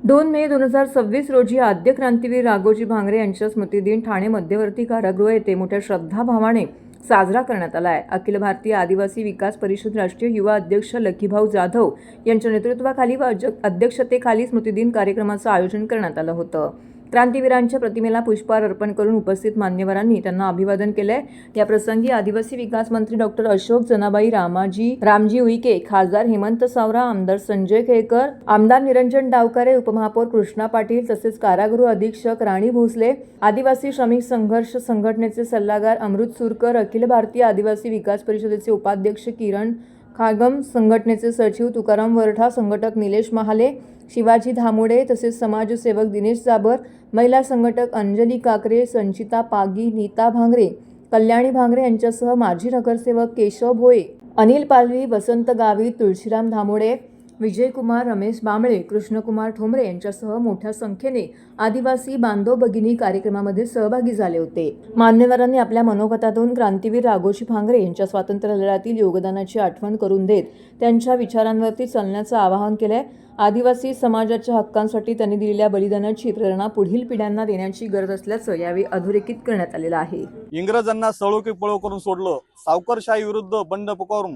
2 मे 2026 रोजी आद्य क्रांतीवीर राघोजी भांगरे यांचा स्मृतिदिन ठाणे मध्यवर्ती कारागृह येथे मोठ्या श्रद्धाभावाने साजरा करण्यात आला आहे। अखिल भारतीय आदिवासी विकास परिषद राष्ट्रीय युवा अध्यक्ष लखीभाऊ जाधव यांच्या नेतृत्वाखाली व अध्यक्षतेखाली स्मृतिदिन कार्यक्रमाचं आयोजन करण्यात आलं होतं। क्रांतीवीरांच्या प्रतिमेला पुष्पहार अर्पण करून उपस्थित मान्यवरांनी त्यांना अभिवादन केले। या प्रसंगी आदिवासी विकास मंत्री डॉक्टर अशोक जनाबाई रामजी उईके, खासदार हेमंत सावरा, आमदार संजय केळकर, आमदार निरंजन डावकारे, उपमहापौर कृष्णा पाटील तसेच कारागृह अधीक्षक राणी भोसले, आदिवासी श्रमिक संघर्ष संघटनेचे सल्लागार अमृत सुरकर, अखिल भारतीय आदिवासी विकास परिषदेचे उपाध्यक्ष किरण खागम, संघटनेचे सचिव तुकाराम वरठा, संघटक निलेश महाले, शिवाजी धामोडे तसेच समाजसेवक दिनेश जाबर, महिला संघटक अंजली काकरे, संचिता पागी, नीता भांगरे, कल्याणी भांगरे यांच्यासह माजी नगरसेवक केशव भोये, अनिल पालवी, वसंत गावी, तुळशीराम धामोडे, विजयकुमार, रमेश बांबळे, कृष्णकुमार ठोंबरे यांच्यासह मोठ्या संख्येने आदिवासी बांधव भगिनी कार्यक्रमामध्ये सहभागी झाले होते। मान्यवरांनी आपल्या मनोगतातून क्रांतीवीर राघोजी भांगरे यांच्या स्वातंत्र्य लढ्यातील योगदानाची आठवण करून देत त्यांच्या विचारांवरती चालण्याचं आवाहन केलंय। आदिवासी समाजाच्या हक्कांसाठी त्यांनी दिलेल्या बलिदानाची प्रेरणा पुढील पिढ्यांना देण्याची गरज असल्याचं यावेळी अधोरेखित करण्यात आलेलं आहे। इंग्रजांना सळो की पळो करून सोडलं, सावकारशाही विरुद्ध बंड पुकारून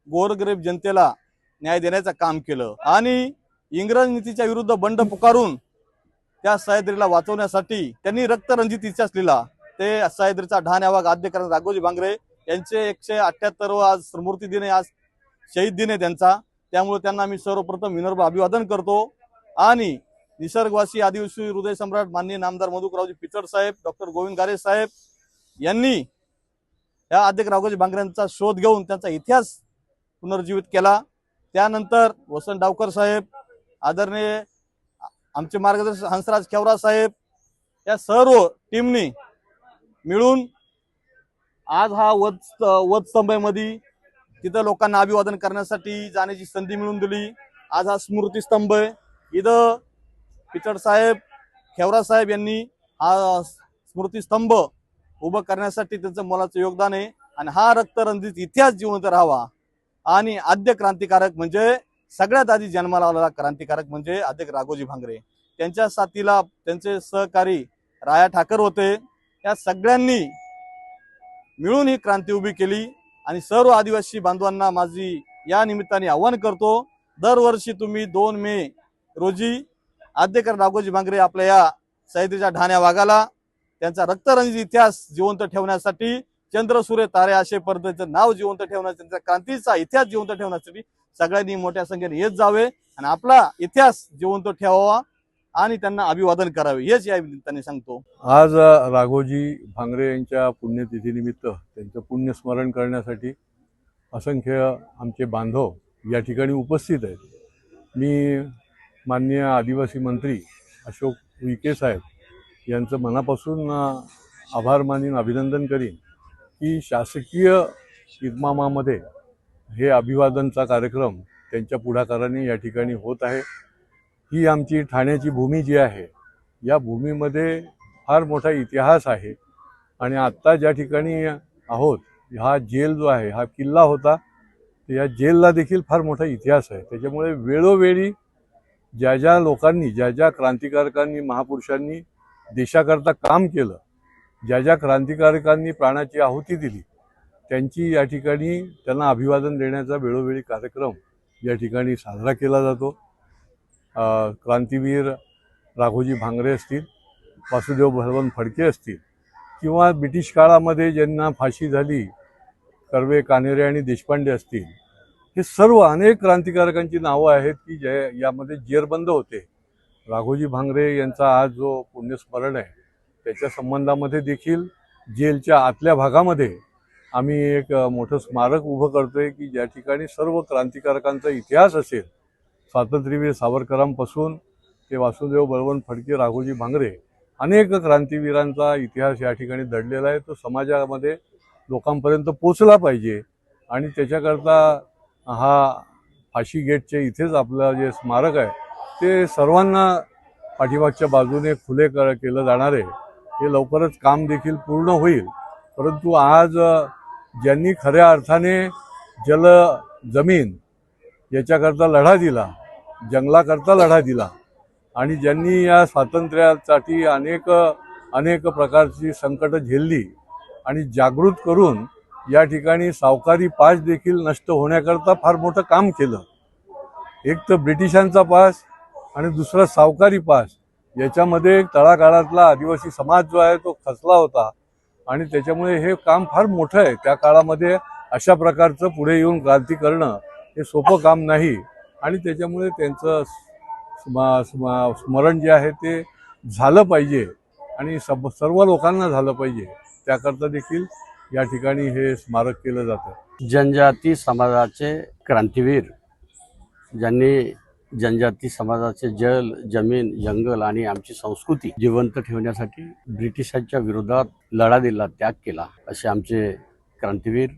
गोरगरीब जनतेला न्याय देण्याचं काम केलं आणि इंग्रज नीतीच्या विरुद्ध बंड पुकारून त्या सह्याद्रीला वाचवण्यासाठी त्यांनी रक्तरंजित इतिहास लिहिला। ते सह्याद्रीचा ढाण यावा आद्य क्रांती राघोजी भांगरे यांचे 178 आज स्मृती दिन आहे, आज शहीद दिन आहे त्यांचा। त्यामुळे त्यांना मी सर्वप्रथम विनम्र अभिवादन करतो आणि निसर्गवासी आदिवासी हृदय सम्राट माननीय नामदार मधुकररावजी पिचड साहेब, डॉक्टर गोविंद गारे साहेब यांनी या आद्य राघोजी भांगरेंचा शोध घेऊन त्यांचा इतिहास पुनर्जीवित केला। त्यानंतर वसंत डावकर साहेब, आदरणीय आमचे मार्गदर्शक हंसराज केवरा साहेब या सर्व टीमनी मिळून आज हा वधस्तंभामध्ये तिथं लोकांना अभिवादन करण्यासाठी जाण्याची संधी मिळवून दिली। आज हा स्मृती स्तंभ आहे, इथं पिचड साहेब, केवरा साहेब यांनी हा स्मृती स्तंभ उभं करण्यासाठी त्यांचं मोलाचं योगदान आहे आणि हा रक्तरंजित इतिहास जिवंत राहावा। आणि आद्य क्रांतिकारक म्हणजे सगळ्यात आधी जन्माला आलेला क्रांतिकारक म्हणजे आद्य राघोजी भांगरे। त्यांच्या साथीला त्यांचे सहकारी राया ठाकर होते। या सगळ्यांनी मिळून ही क्रांती उभी केली आणि सर्व आदिवासी बांधवांना माझी या निमित्ताने आवाहन करतो, दरवर्षी तुम्ही 2 मे रोजी आद्य राघोजी भांगरे आपल्या या सह्याद्रीच्या ढाण्या वाघाला त्यांचा रक्तरंजित इतिहास जिवंत ठेवण्यासाठी, चंद्र सूर्य तारे असे पद्धतीचं नाव जिवंत ठेवण्यासाठी, त्यांचा क्रांतीचा इतिहास जिवंत ठेवण्यासाठी सगळ्यांनी मोठ्या संख्येने येत जावे आणि आपला इतिहास जिवंत ठेवावा आणि त्यांना अभिवादन करावे, हेच या निमित्ताने सांगतो। आज राघोजी भांगरे यांच्या पुण्यतिथीनिमित्त त्यांचं पुण्यस्मरण करण्यासाठी असंख्य आमचे बांधव या ठिकाणी उपस्थित आहेत। मी माननीय आदिवासी मंत्री अशोक उईके साहेब यांचं मनापासून आभार मानीन, अभिनंदन करीन की शासकीय इतमामामध्ये हे अभिवादनचा कार्यक्रम त्यांच्या पुढाकाराने या ठिकाणी होत आहे। ही आमची ठाण्याची भूमी जी आहे, या भूमीमध्ये फार मोठा इतिहास आहे आणि आत्ता ज्या ठिकाणी आहोत हा जेल जो आहे, हा किल्ला होता, तर या जेलला देखील फार मोठा इतिहास आहे। त्याच्यामुळे वेळोवेळी ज्या ज्या लोकांनी, ज्या ज्या क्रांतिकारकांनी, महापुरुषांनी देशाकरता काम केलं, ज्या ज्या क्रांतिकारकांनी प्राणाची आहुती दिली, त्यांची या ठिकाणी त्यांना अभिवादन देण्याचा वेळोवेळी कार्यक्रम या ठिकाणी साजरा केला जातो। क्रांतीवीर राघोजी भांगरे असतील, वासुदेव बळवंत फडके असतील किंवा ब्रिटिश काळामध्ये ज्यांना फाशी झाली कर्वे, कानेरे आणि देशपांडे असतील, हे सर्व अनेक क्रांतिकारकांची नावं आहेत की जे यामध्ये जेरबंद होते। राघोजी भांगरे यांचा आज जो पुण्यस्मरण आहे त्याच्या संबंधामध्ये देखील जेलच्या आतल्या भागामध्ये आम्ही एक मोठं स्मारक उभं करतोय की ज्या ठिकाणी सर्व क्रांतिकारकांचा इतिहास असेल, स्वातंत्र्यवीर सावरकरांपासून ते वासुदेव बळवंत फडके, राघोजी भांगरे, अनेक क्रांतिवीरांचा इतिहास या ठिकाणी दडलेला आहे। तो समाजामध्ये लोकांपर्यंत पोचला पाहिजे आणि त्याच्याकरता हा फाशी गेटच्या इथेच आपलं जे स्मारक आहे ते सर्वांना पाठीमागच्या बाजूने खुले केलं जाणार आहे। हे लवकरच काम देखील पूर्ण होईल, परंतु आज ज्यांनी खऱ्या अर्थाने जल जमीन याच्याकरता लढा दिला, जंगलाकरता लढा दिला आणि ज्यांनी या स्वातंत्र्यासाठी अनेक प्रकारची संकट झेलली आणि जागृत करून या ठिकाणी सावकारी पास देखील नष्ट होण्याकरता फार मोठं काम केलं. एक तर ब्रिटिशांचा पास आणि दुसरा सावकारी पास, याच्यामध्ये तळागाळातला आदिवासी समाज जो आहे तो खचला होता आणि त्याच्यामुळे हे काम फार मोठं आहे. त्या काळामध्ये अशा प्रकारचं पुढे येऊन क्रांती करणं हे सोपं काम नाही आणि त्याच्यामुळे त्यांचं स्मरण जे आहे ते झालं पाहिजे आणि सर्व लोकांना झालं पाहिजे. त्याकरता देखील या ठिकाणी हे स्मारक केलं जातं. जनजाती समाजाचे क्रांतीवीर, ज्यांनी जनजाती समाजाचे जल, जमीन, जंगल आणि आमची संस्कृती जिवंत ठेवण्यासाठी ब्रिटिशांच्या विरोधात लढा दिला, त्याग केला, असे आमचे क्रांतीवीर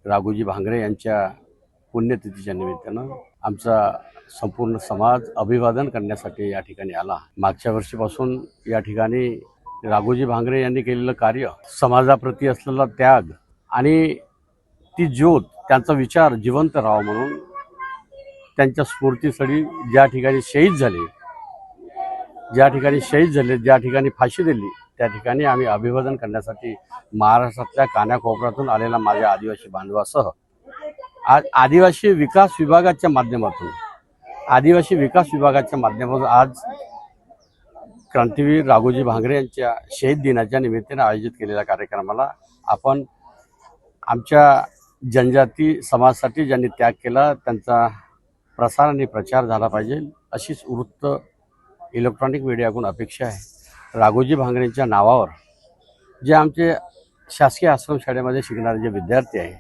राघोजी भांगरे यांच्या पुण्यतिथीच्या निमित्तानं आमचा संपूर्ण समाज अभिवादन करण्यासाठी या ठिकाणी आला. मागच्या वर्षीपासून या ठिकाणी राघोजी भांगरे यांनी केलेलं कार्य, समाजाप्रती असलेला त्याग आणि ती ज्योत, त्यांचा विचार जिवंत राहावा म्हणून त्यांच्या स्फूर्तीसाठी ज्या ठिकाणी शहीद झाले, ज्या ठिकाणी फाशी दिली, त्या ठिकाणी आम्ही अभिवादन करण्यासाठी महाराष्ट्रातल्या कानाकोपऱ्यातून आलेला माझ्या आदिवासी बांधवासह आज आदिवासी विकास विभागाच्या माध्यमातून आज क्रांतीवीर राघोजी भांगरे यांच्या शहीद दिनाच्या निमित्ताने आयोजित केलेल्या कार्यक्रमाला आपण आमच्या जनजाती समाजासाठी ज्यांनी त्याग केला त्यांचा प्रसार आणि प्रचार झाला पाहिजे, अशीच वृत्त इलेक्ट्रॉनिक मीडियाकडून अपेक्षा आहे. राघोजी भांगरेंच्या नावावर जे आमचे शासकीय आश्रमशाळेमध्ये शिकणारे जे विद्यार्थी आहे,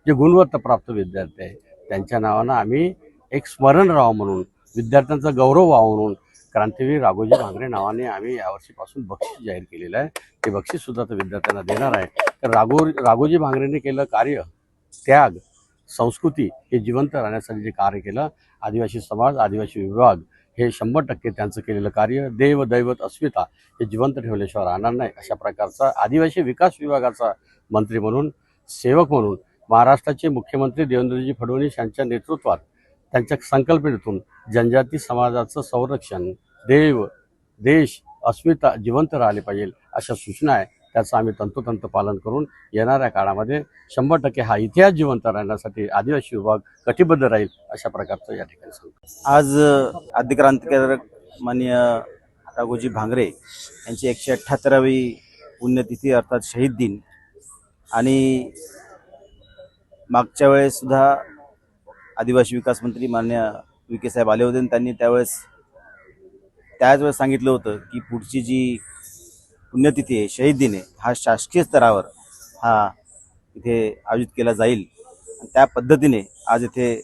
जे गुणवत्ताप्राप्त विद्यार्थी आहे, त्यांच्या नावानं आम्ही एक स्मरण राहावं म्हणून, विद्यार्थ्यांचा गौरव व्हावा म्हणून क्रांतीवीर राघोजी भांगरे नावाने आम्ही यावर्षीपासून बक्षीस जाहीर केलेलं आहे. ते बक्षीससुद्धा तर विद्यार्थ्यांना देणार आहे. तर राघोजी भांगरेंनी केलं कार्य, त्याग, संस्कृती हे जिवंत राहण्यासाठी जे कार्य केलं, आदिवासी समाज, आदिवासी विभाग हे 100% त्यांचं केलेलं कार्य, देव दैवत अस्मिता हे जिवंत ठेवल्याशिवाय राहणार नाही. अशा प्रकारचा आदिवासी विकास विभागाचा मंत्री म्हणून, सेवक म्हणून महाराष्ट्राचे मुख्यमंत्री देवेंद्रजी फडणवीस यांच्या नेतृत्वात, त्यांच्या संकल्पनेतून जनजाती समाजाचं संरक्षण, देव, देश, अस्मिता जिवंत राहिले पाहिजे अशा सूचना आहे. त्याचं आम्ही तंतोतंत पालन करून येणाऱ्या काळामध्ये 100% हा इतिहास जिवंत राहण्यासाठी आदिवासी विभाग कटिबद्ध राहील, अशा प्रकारचं या ठिकाणी सांगतो. आज आद्यक्रांतिकारक माननीय राघोजी भांगरे यांची 178वी पुण्यतिथी अर्थात शहीद दिन, आणि मागच्या वेळेस सुद्धा आदिवासी विकास मंत्री माननीय विखे साहेब आले होते आणि त्यांनी त्याच वेळेस सांगितलं होतं की पुढची जी पुण्यतिथी आहे, शहीद दिन आहे, हा शासकीय स्तरावर हा इथे आयोजित केला जाईल. त्या पद्धतीने आज इथे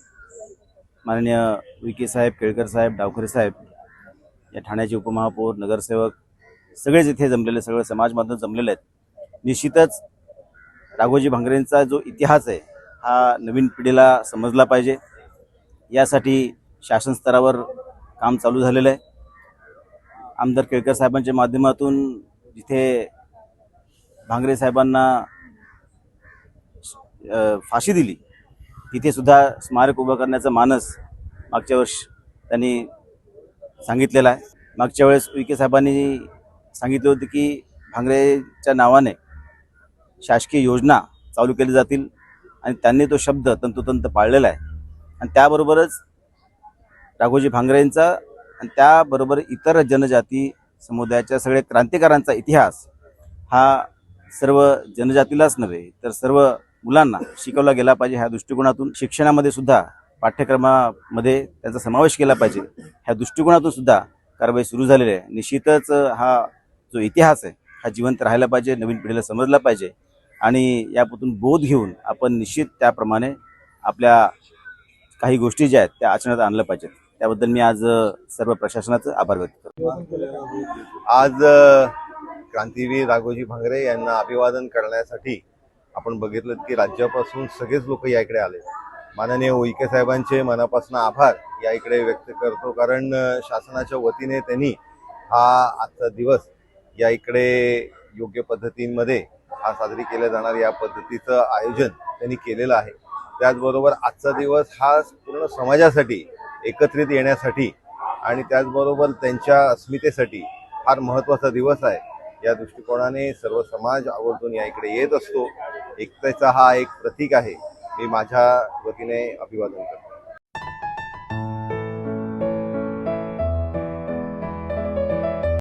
माननीय विखे साहेब, केळकर साहेब, डावखरे साहेब, या ठाण्याचे उपमहापौर, नगरसेवक सगळेच इथे जमलेले, सगळे समाज बांधव जमलेले आहेत. निश्चितच राघोजी भांगरेंचा जो इतिहास आहे हा नवीन पिढीला समजला पाहिजे, यासाठी शासन स्तरावर काम चालू झालेलं आहे. आमदार केळकर साहेबांच्या माध्यमातून जिथे भांगरे साहेबांना फाशी दिली तिथे सुद्धा स्मारक उभं करण्याचा मानस मागच्या वर्षी त्यांनी सांगितलेला आहे. मागच्या वेळेस विखे साहेबांनी सांगितलं होतं की भांगरेच्या नावाने शासकीय योजना चालू केली जातील आणि त्यांनी तो शब्द तंतोतंत पाळलेला आहे. आणि त्याबरोबरच राघोजी भांगरेंचा आणि त्याबरोबर इतर जनजाती समुदायाच्या सगळ्या क्रांतिकारांचा इतिहास हा सर्व जनजातीलाच नव्हे तर सर्व मुलांना शिकवला गेला पाहिजे. ह्या दृष्टिकोनातून शिक्षणामध्ये सुद्धा, पाठ्यक्रमामध्ये त्याचा समावेश केला पाहिजे, ह्या दृष्टिकोनातून सुद्धा कारवाई सुरू झालेली आहे. निश्चितच हा जो इतिहास आहे हा जिवंत राहायला पाहिजे, नवीन पिढीला समजला पाहिजे आणि यापासून बोध घेऊन आपण निश्चित त्याप्रमाणे आपल्या काही गोष्टी ज्या आहेत त्या आचरणात आणल्या पाहिजेत. त्याबद्दल मी आज सर्व प्रशासनाचं आभार व्यक्त करतो. आज क्रांतीवीर राघोजी भांगरे यांना अभिवादन करण्यासाठी आपण बघितलं की राज्यापासून सगळेच लोक या इकडे आले. माननीय विखे साहेबांचे मनापासून आभार या इकडे व्यक्त करतो, कारण शासनाच्या वतीने त्यांनी हा आजचा दिवस या इकडे योग्य पद्धतींमध्ये हा साजरी केल्या जाणार या पद्धतीचं आयोजन त्यांनी केलेलं आहे. त्याचबरोबर आजचा दिवस हा पूर्ण समाजासाठी एकत्रित येण्यासाठी आणि त्याचबरोबर त्यांच्या अस्मितेसाठी फार महत्त्वाचा दिवस आहे. या दृष्टिकोनाने सर्व समाज आवर्जून या इकडे येत असतो. एकतेचा हा एक प्रतीक आहे. मी माझ्या वतीने अभिवादन करतो.